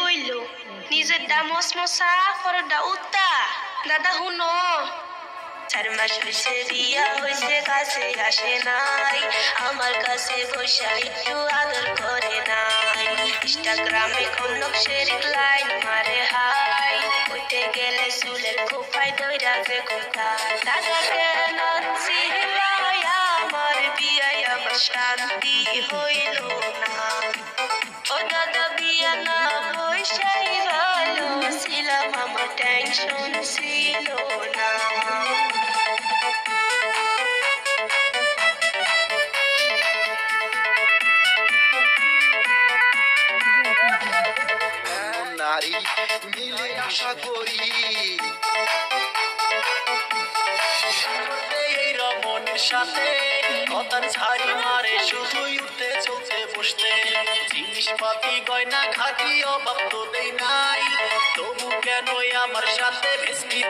কইলো নিজের ডা মসমসা পরের ডা উত্তা দাদা হুনো 4 মাস হইছে বিয়া হইছে কাছে আসে নাই আমার কাছে বসা একটু আদর করে নাই ইনস্টাগ্রামে খনক শেরিক লাইন মারে হাই কইতে গেলে চুলের খোপায় দইরা যে কথা দাদা কেন ছিলাই আমার বিয়ায় আমার শান্তি হইল না ও দাদা বিয়া না বইসাই ভালো ছিলাম আমার টেনশন ছিল না নারী মিলে আশা করি এই রমণের সাথে কথার ছাড়ি মারে শুধুই উঠতে চলতে বসতে জিনিসপাতি গয়না খাটি অভাব তো দেই নাই তবু কেন আমার সাথে ভেস্কি